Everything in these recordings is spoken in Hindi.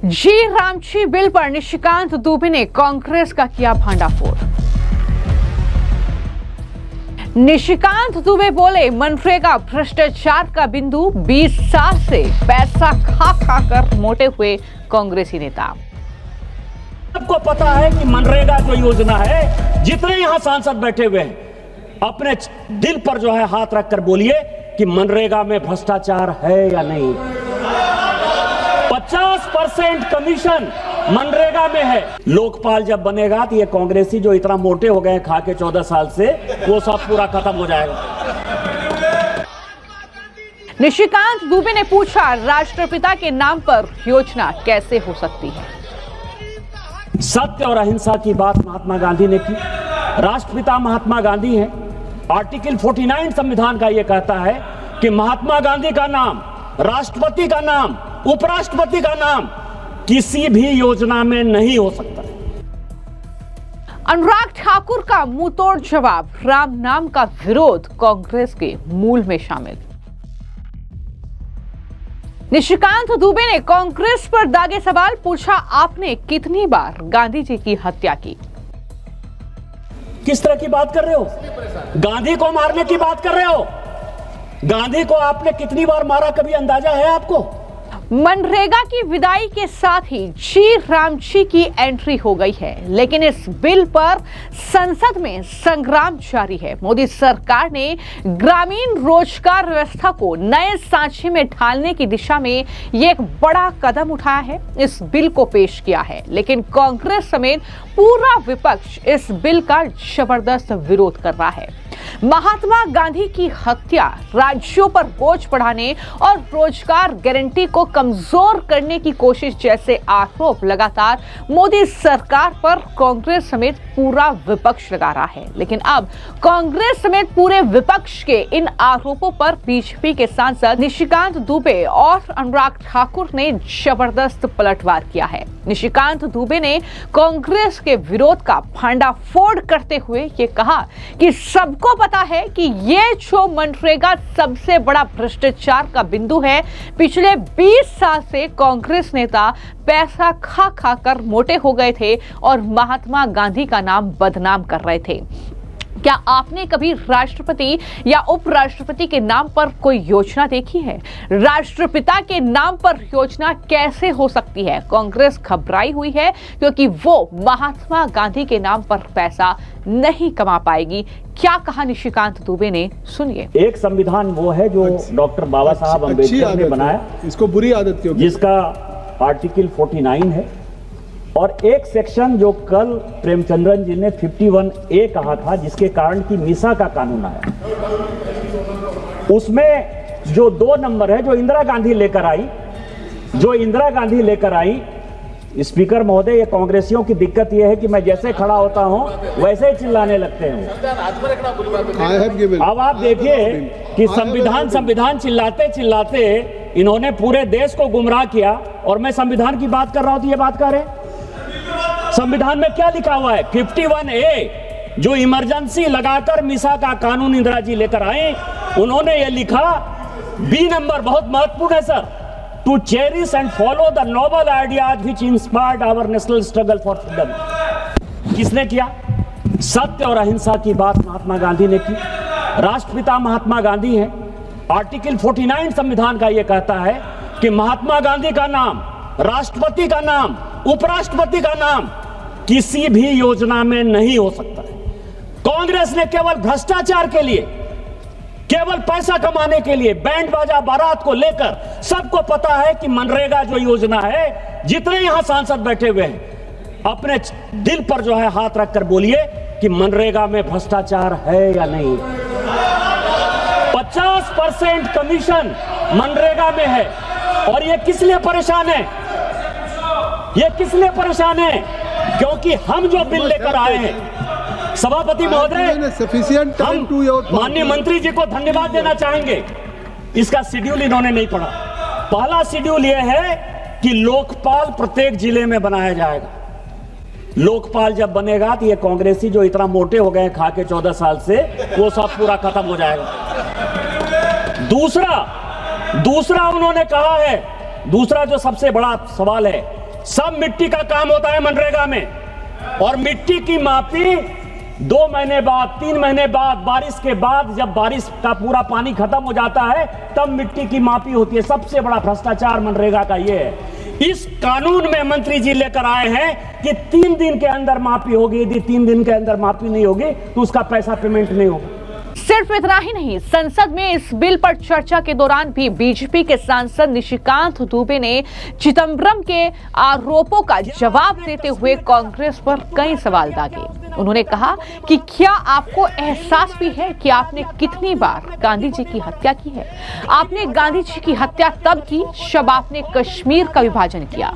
जी रामची बिल पर निशिकांत दुबे ने कांग्रेस का किया भांडाफोड़। निशिकांत दुबे बोले, मनरेगा भ्रष्टाचार का बिंदु 20 साल से पैसा खा कर मोटे हुए कांग्रेसी नेता। सबको पता है कि मनरेगा जो योजना है, जितने यहां सांसद बैठे हुए हैं, अपने दिल पर जो है हाथ रखकर बोलिए कि मनरेगा में भ्रष्टाचार है या नहीं। 50% कमीशन मनरेगा में है। लोकपाल जब बनेगा तो ये कांग्रेसी जो इतना मोटे हो गए खा के 14 साल से, वो सब पूरा खत्म हो जाएगा। निशिकांत दुबे ने पूछा, राष्ट्रपिता के नाम पर योजना कैसे हो सकती है। सत्य और अहिंसा की बात महात्मा गांधी ने की। राष्ट्रपिता महात्मा गांधी हैं। आर्टिकल 49 संविधान का यह कहता है कि महात्मा गांधी का नाम, राष्ट्रपति का नाम, उपराष्ट्रपति का नाम किसी भी योजना में नहीं हो सकता। अनुराग ठाकुर का मुंहतोड़ जवाब, राम नाम का विरोध कांग्रेस के मूल में शामिल। निशिकांत दुबे ने कांग्रेस पर दागे सवाल, पूछा, आपने कितनी बार गांधी जी की हत्या की। किस तरह की बात कर रहे हो? गांधी को मारने की बात कर रहे हो? गांधी को आपने कितनी बार मारा, कभी अंदाजा है आपको? मनरेगा की विदाई के साथ ही जी रामची की एंट्री हो गई है, लेकिन इस बिल पर संसद में संग्राम जारी है। मोदी सरकार ने ग्रामीण रोजगार व्यवस्था को नए सांचे में ढालने की दिशा में ये एक बड़ा कदम उठाया है, इस बिल को पेश किया है, लेकिन कांग्रेस समेत पूरा विपक्ष इस बिल का जबरदस्त विरोध कर रहा है। महात्मा गांधी की हत्या, राज्यों पर बोझ बढ़ाने और रोजगार गारंटी को कमजोर करने की कोशिश जैसे आरोप लगातार मोदी सरकार पर कांग्रेस समेत पूरा विपक्ष लगा रहा है। लेकिन अब कांग्रेस समेत पूरे विपक्ष के इन आरोपों पर बीजेपी के सांसद निशिकांत दुबे और अनुराग ठाकुर ने जबरदस्त पलटवार किया है। निशिकांत दुबे ने कांग्रेस के विरोध का भांडाफोड़ करते हुए ये कहा कि सबको पता है कि ये जो मनरेगा सबसे बड़ा भ्रष्टाचार का बिंदु है। पिछले 20 साल से कांग्रेस नेता पैसा खा कर मोटे हो गए थे और महात्मा गांधी का नाम बदनाम कर रहे थे। क्या आपने कभी राष्ट्रपति या उपराष्ट्रपति के नाम पर कोई योजना देखी है? राष्ट्रपिता के नाम पर योजना कैसे हो सकती है? कांग्रेस घबराई हुई है क्योंकि वो महात्मा गांधी के नाम पर पैसा नहीं कमा पाएगी। क्या कहा निशिकांत दुबे ने, सुनिए। एक संविधान वो है जो डॉक्टर बाबा साहब अम्बेडकर ने बनाया, इसको बुरी आदत क्यों, जिसका आर्टिकल 49 है, और एक सेक्शन जो कल प्रेमचंद्रन जी ने 51A कहा था, जिसके कारण की मीसा का कानून आया, उसमें जो 2 नंबर है जो इंदिरा गांधी लेकर आई, स्पीकर महोदय, ये कांग्रेसियों की दिक्कत यह है कि मैं जैसे खड़ा होता हूं वैसे ही चिल्लाने लगते हैं। अब आप देखिए कि संविधान चिल्लाते इन्होंने पूरे देश को गुमराह किया, और मैं संविधान की बात कर रहा हूं तो ये बात कर रहे। संविधान में क्या लिखा हुआ है? 51A जो इमरजेंसी लगाकर मीसा का कानून इंदिरा जी लेकर आए, उन्होंने ये लिखा, बी नंबर बहुत महत्वपूर्ण है sir, to cherish and follow the noble ideas which inspired our national struggle for freedom. किसने किया? सत्य और अहिंसा की बात महात्मा गांधी ने की। राष्ट्रपिता महात्मा गांधी हैं। आर्टिकल 49 संविधान का यह कहता है कि महात्मा गांधी का नाम, राष्ट्रपति का नाम, उपराष्ट्रपति का नाम किसी भी योजना में नहीं हो सकता है। कांग्रेस ने केवल भ्रष्टाचार के लिए, केवल पैसा कमाने के लिए, बैंड बाजा बारात को लेकर, सबको पता है कि मनरेगा जो योजना है, जितने यहां सांसद बैठे हुए हैं, अपने दिल पर जो है हाथ रखकर बोलिए कि मनरेगा में भ्रष्टाचार है या नहीं। 50% कमीशन मनरेगा में है, और ये किस लिए परेशान है? ये किस लिए परेशान है? क्योंकि हम जो बिल लेकर आए हैं, सभापति महोदय, हम माननीय मंत्री जी को धन्यवाद देना चाहेंगे। इसका शेड्यूल इन्होंने नहीं पढ़ा। पहला शेड्यूल यह है कि लोकपाल प्रत्येक जिले में बनाया जाएगा। लोकपाल जब बनेगा तो ये कांग्रेसी जो इतना मोटे हो गए खा के 14 साल से, वो सब पूरा खत्म हो जाएगा। दूसरा उन्होंने कहा है, दूसरा जो सबसे बड़ा सवाल है सब मिट्टी का काम होता है मनरेगा में, और मिट्टी की मापी 2 महीने बाद, 3 महीने बाद, बारिश के बाद, जब बारिश का पूरा पानी खत्म हो जाता है तब मिट्टी की मापी होती है। सबसे बड़ा भ्रष्टाचार मनरेगा का ये है। इस कानून में मंत्री जी लेकर आए हैं कि 3 दिन के अंदर मापी होगी, यदि 3 दिन के अंदर मापी नहीं होगी तो उसका पैसा पेमेंट नहीं होगा। सिर्फ इतना ही नहीं, संसद में इस बिल पर चर्चा के दौरान भी बीजेपी के सांसद निशिकांत दुबे ने चिदंबरम के आरोपों का जवाब देते हुए कांग्रेस पर कई सवाल दागे। उन्होंने कहा कि क्या आपको एहसास भी है कि आपने कितनी बार गांधी जी की हत्या की है? आपने गांधी जी की हत्या तब की जब आपने कश्मीर का विभाजन किया,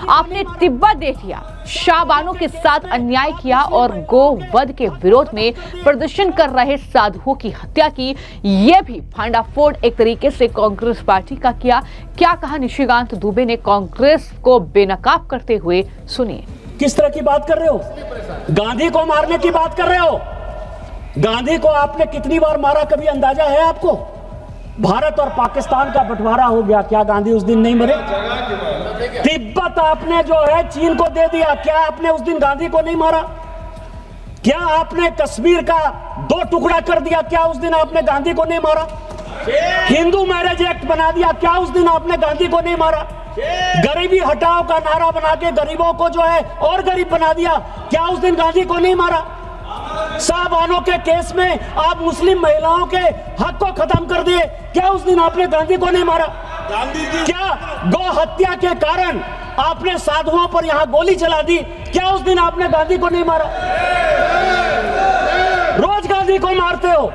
आपने तिब्बत देख लिया, शाहबानों के साथ अन्याय किया और गोवध के विरोध में प्रदर्शन कर रहे साधुओं की हत्या की। यह भी भांडाफोड़ एक तरीके से कांग्रेस पार्टी का किया। क्या कहा निशिकांत दुबे ने कांग्रेस को बेनकाब करते हुए, सुनिए। किस तरह की बात कर रहे हो? गांधी को मारने की बात कर रहे हो? गांधी को आपने कितनी बार मारा, कभी अंदाजा है आपको? भारत और पाकिस्तान का बंटवारा हो गया, क्या गांधी उस दिन नहीं मरे? तिब्बत आपने जो है चीन को दे दिया, क्या आपने उस दिन गांधी को नहीं मारा? क्या आपने कश्मीर का 2 टुकड़ा कर दिया, क्या उस दिन आपने गांधी को नहीं मारा? हिंदू मैरिज एक्ट बना दिया, क्या उस दिन आपने गांधी को नहीं मारा? गरीबी हटाओ का नारा बना के गरीबों को जो है और गरीब बना दिया, क्या उस दिन गांधी को नहीं मारा? शाहबानों के केस में आप मुस्लिम महिलाओं के हक को खत्म कर दिए, क्या उस दिन आपने गांधी को नहीं मारा? गांधी जी, क्या गौ हत्या के कारण आपने साधुओं पर यहां गोली चला दी, क्या उस दिन आपने गांधी को नहीं मारा? रोज गांधी को मारते हो।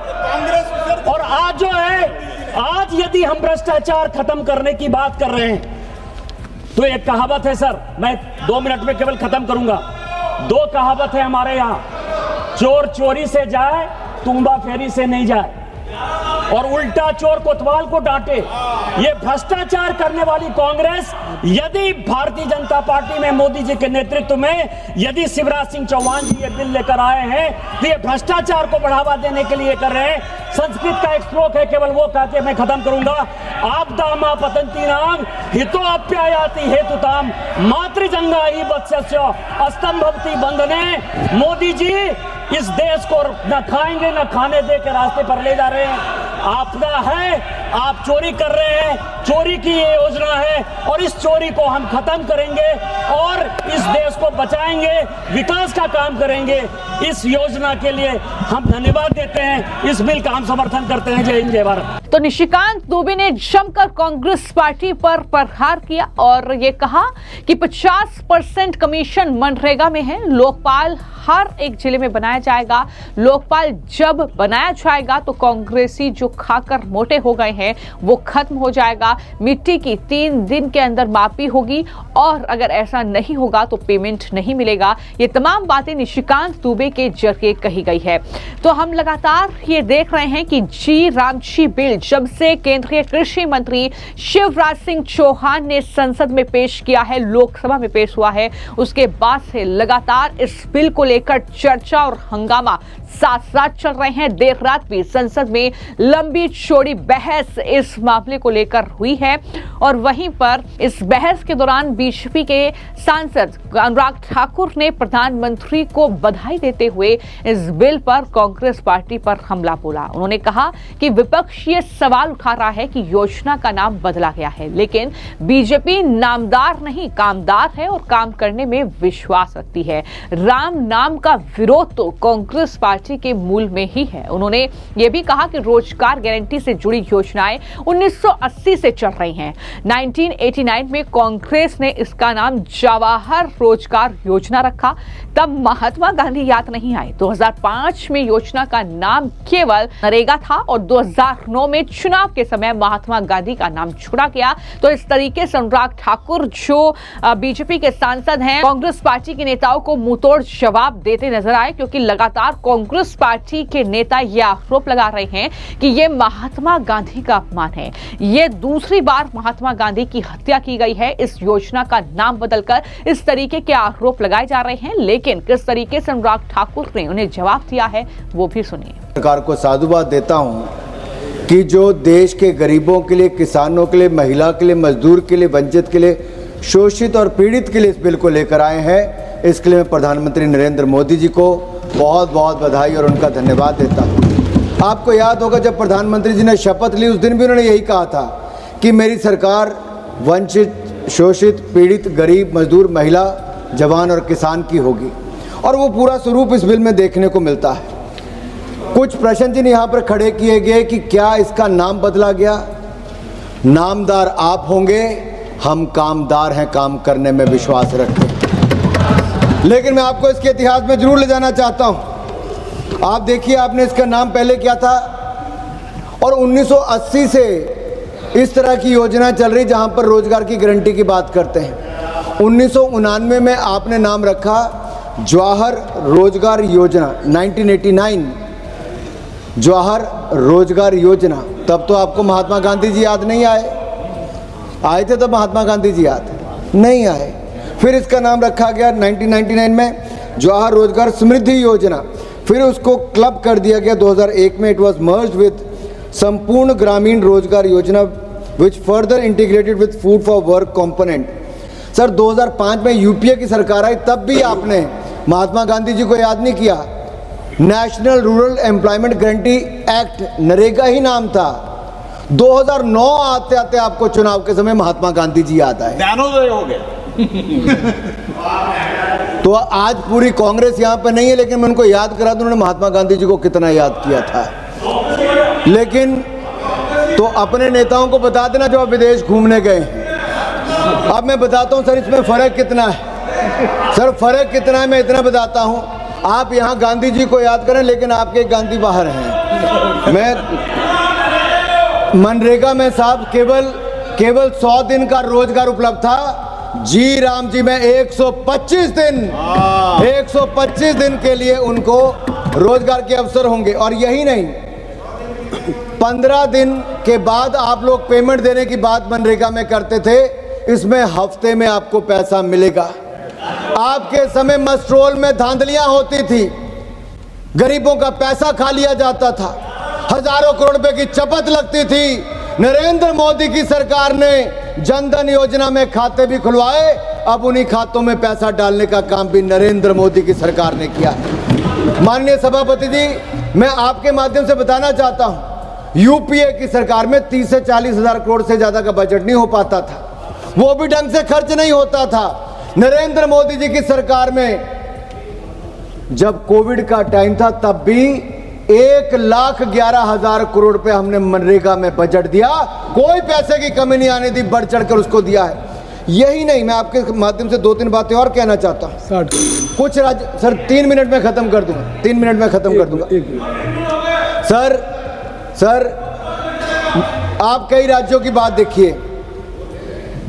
और आज जो है, आज यदि हम भ्रष्टाचार खत्म करने की बात कर रहे हैं तो एक कहावत है सर, मैं 2 मिनट में केवल खत्म करूंगा। 2 कहावत है हमारे यहाँ, चोर चोरी से जाए, तुम्बा फेरी से नहीं जाए, और उल्टा चोर कोतवाल को डांटे। ये भ्रष्टाचार करने वाली कांग्रेस यदि भारतीय जनता पार्टी में मोदी जी के नेतृत्व में यदि शिवराज सिंह चौहान जी ये बिल लेकर आए हैं तो ये भ्रष्टाचार को बढ़ावा देने के लिए कर रहे हैं। संस्कृत का एक श्लोक है, केवल वो कहते मैं खत्म करूंगा, आपदा मा पतंती नाम हितो अप्यायाति हेतुताम मातृजंगा ही वत्स्य अस्तंभवती बंधने। मोदी जी इस देश को न खाएंगे न खाने दे के रास्ते पर ले जा रहे हैं। आपदा है, आप चोरी कर रहे हैं, चोरी की ये योजना है और इस चोरी को हम खत्म करेंगे और इस देश को बचाएंगे, विकास का काम करेंगे। इस योजना के लिए हम धन्यवाद देते हैं, इस बिल का हम समर्थन करते हैं। जय हिंद, जय भारत। तो निशिकांत दुबे ने जमकर कांग्रेस पार्टी पर प्रहार किया और ये कहा कि 50% कमीशन मनरेगा में है, लोकपाल हर एक जिले में बनाया जाएगा। लोकपाल जब बनाया जाएगा तो कांग्रेसी जो खाकर मोटे हो गए हैं वो खत्म हो जाएगा। मिट्टी की 3 दिन के अंदर मापी होगी और अगर ऐसा नहीं होगा तो पेमेंट नहीं मिलेगा। ये तमाम बातें निशिकांत दुबे के जरिए कही गई है। तो हम लगातार ये देख रहे हैं कि जी रामजी बिल जब से केंद्रीय कृषि मंत्री शिवराज सिंह चौहान ने संसद में पेश किया है, लोकसभा में पेश हुआ है, उसके बाद से लगातार इस बिल को लेकर चर्चा और हंगामा साथ साथ चल रहे हैं। देर रात भी संसद में लंबी चौड़ी बहस इस मामले को लेकर हुई है और वहीं पर इस बहस के दौरान बीजेपी के सांसद अनुराग ठाकुर ने प्रधानमंत्री को बधाई देते हुए इस बिल पर कांग्रेस पार्टी पर हमला बोला। उन्होंने कहा कि विपक्ष ये सवाल उठा रहा है कि योजना का नाम बदला गया है, लेकिन बीजेपी नामदार नहीं कामदार है और काम करने में विश्वास रखती है। राम नाम का विरोध तो कांग्रेस पार्टी के मूल में ही है। उन्होंने यह भी कहा कि रोजगार गारंटी से जुड़ी योजनाएं 1980 से चल रही हैं। 1989 में कांग्रेस ने इसका नाम जवाहर रोजगार योजना रखा, तब महात्मा गांधी याद नहीं आए। 2005 में योजना का नाम केवल नरेगा था और 2009 में चुनाव के समय महात्मा गांधी का नाम छोड़ा गया। तो इस तरीके से अनुराग ठाकुर जो बीजेपी के सांसद हैं, कांग्रेस पार्टी के नेताओं को मुंहतोड़ जवाब देते नजर आए, क्योंकि लगातार कांग्रेस पार्टी के नेता यह आरोप लगा रहे हैं कि यह महात्मा गांधी का अपमान है। यह दूसरी बार महात्मा गांधी की हत्या की गई है। इस योजना का नाम बदलकर इस तरीके के आरोप लगाए जा रहे हैं, लेकिन किस तरीके से अनुराग ठाकुर ने उन्हें जवाब दिया है वो भी सुनिए। सरकार को साधुवाद देता हूं कि जो देश के गरीबों के लिए, किसानों के लिए, महिला के लिए, मजदूर के लिए, वंचित के लिए शोषित और पीड़ित के लिए इस बिल को लेकर आए हैं। इसके लिए मैं प्रधानमंत्री नरेंद्र मोदी जी को बहुत बहुत बधाई और उनका धन्यवाद देता हूँ। आपको याद होगा जब प्रधानमंत्री जी ने शपथ ली उस दिन भी उन्होंने यही कहा था कि मेरी सरकार वंचित, शोषित, पीड़ित, गरीब, मजदूर, महिला, जवान और किसान की होगी, और वो पूरा स्वरूप इस बिल में देखने को मिलता है। कुछ प्रश्न जिन यहाँ पर खड़े किए गए कि क्या इसका नाम बदला गया। नामदार आप होंगे, हम कामदार हैं, काम करने में विश्वास रखते हैं। लेकिन मैं आपको इसके इतिहास में जरूर ले जाना चाहता हूँ। आप देखिए, आपने इसका नाम पहले क्या था, और 1980 से इस तरह की योजना चल रही जहाँ पर रोजगार की गारंटी की बात करते हैं। 1999 में आपने नाम रखा जवाहर रोजगार योजना, 1989 जवाहर रोजगार योजना। तब तो आपको महात्मा गांधी जी याद नहीं आए थे, तब महात्मा गांधी जी याद नहीं आए। फिर इसका नाम रखा गया 1999 में जवाहर रोजगार समृद्धि योजना। फिर उसको क्लब कर दिया गया 2001 में। इट वाज मर्ज्ड विद संपूर्ण ग्रामीण रोजगार योजना which further integrated with food for work component. Sir 2005 में यूपीए की सरकार आई, तब भी आपने महात्मा गांधी जी को याद नहीं किया। National rural employment guarantee act, NREGA ही नाम था। 2009 आते आते आपको चुनाव के समय महात्मा गांधी जी याद आए, ज्ञानोदय हो गया। तो आज पूरी कांग्रेस यहाँ पे नहीं है, लेकिन मैं उनको याद करा दूं उन्होंने महात्मा गांधी जी को कितना याद किया था। लेकिन तो अपने नेताओं को बता देना जो आप विदेश घूमने गए। अब मैं बताता हूँ सर, इसमें फर्क कितना है। सर फर्क कितना है मैं इतना बताता हूँ। आप यहाँ गांधी जी को याद करें, लेकिन आपके गांधी बाहर हैं। मैं मनरेगा में साहब केवल 100 दिन का रोजगार उपलब्ध था। जी राम जी में 125 दिन के लिए उनको रोजगार के अवसर होंगे। और यही नहीं, 15 दिन के बाद आप लोग पेमेंट देने की बात मनरेगा में करते थे। इसमें हफ्ते में आपको पैसा मिलेगा। आपके समय मस्ट्रोल में धांधलियां होती थी, गरीबों का पैसा खा लिया जाता था, हजारों करोड़ रुपए की चपत लगती थी। नरेंद्र मोदी की सरकार ने जनधन योजना में खाते भी खुलवाए। अब उन्हीं खातों में पैसा डालने का काम भी नरेंद्र मोदी की सरकार ने किया है। माननीय सभापति जी, मैं आपके माध्यम से बताना चाहता हूं, यूपीए की सरकार में 30 से 40 हजार करोड़ से ज्यादा का बजट नहीं हो पाता था, वो भी ढंग से खर्च नहीं होता था। नरेंद्र मोदी जी की सरकार में जब कोविड का टाइम था, तब भी 1,11,000 करोड़ रुपए हमने मनरेगा में बजट दिया। कोई पैसे की कमी नहीं आने दी, बढ़ चढ़कर उसको दिया है। यही नहीं, मैं आपके माध्यम से 2-3 बातें और कहना चाहता हूं। कुछ राज्य, सर 3 मिनट में खत्म कर दूंगा, 3 मिनट में खत्म कर दूंगा। सर आप कई राज्यों की बात देखिए,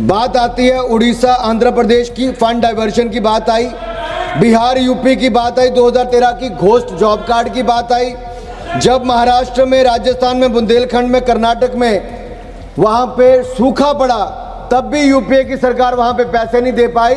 बात आती है उड़ीसा, आंध्र प्रदेश की फंड डाइवर्शन की बात आई, बिहार यूपी की बात आई, 2013 की घोस्ट जॉब कार्ड की बात आई। जब महाराष्ट्र में, राजस्थान में, बुंदेलखंड में, कर्नाटक में वहां पे सूखा पड़ा, तब भी यूपीए की सरकार वहां पे पैसे नहीं दे पाई।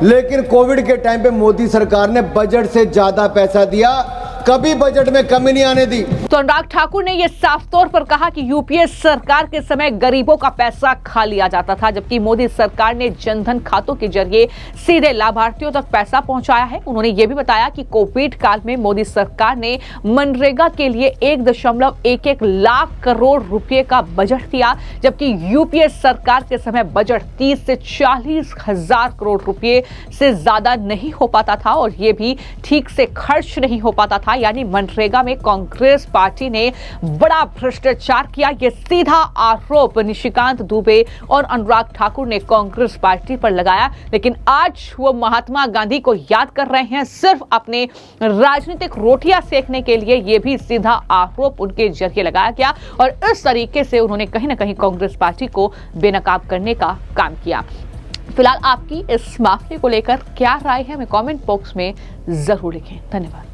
लेकिन कोविड के टाइम पे मोदी सरकार ने बजट से ज्यादा पैसा दिया, कभी बजट में कमी नहीं आने दी। तो अनुराग ठाकुर ने यह साफ तौर पर कहा कि यूपीए सरकार के समय गरीबों का पैसा खा लिया जाता था, जबकि मोदी सरकार ने जनधन खातों के जरिए सीधे लाभार्थियों तक पैसा पहुंचाया है। उन्होंने यह भी बताया कि कोविड काल में मोदी सरकार ने मनरेगा के लिए 1.11 लाख करोड़ रुपए का बजट दिया, जबकि यूपीए सरकार के समय बजट 30 से 40 हजार करोड़ रुपए से ज्यादा नहीं हो पाता था, और यह भी ठीक से खर्च नहीं हो पाता था। यानी मनरेगा में कांग्रेस पार्टी ने बड़ा भ्रष्टाचार किया। यह सीधा आरोप निशिकांत दुबे और अनुराग ठाकुर ने कांग्रेस पार्टी पर लगाया। लेकिन आज वो महात्मा गांधी को याद कर रहे हैं सिर्फ अपने राजनीतिक रोटियां सेकने के लिए। यह भी सीधा आरोप उनके जरिए लगाया गया, और इस तरीके से उन्होंने कहीं ना कहीं कांग्रेस पार्टी को बेनकाब करने का काम किया। फिलहाल आपकी इस मामले को लेकर क्या राय है, हमें कमेंट बॉक्स में जरूर लिखें। धन्यवाद।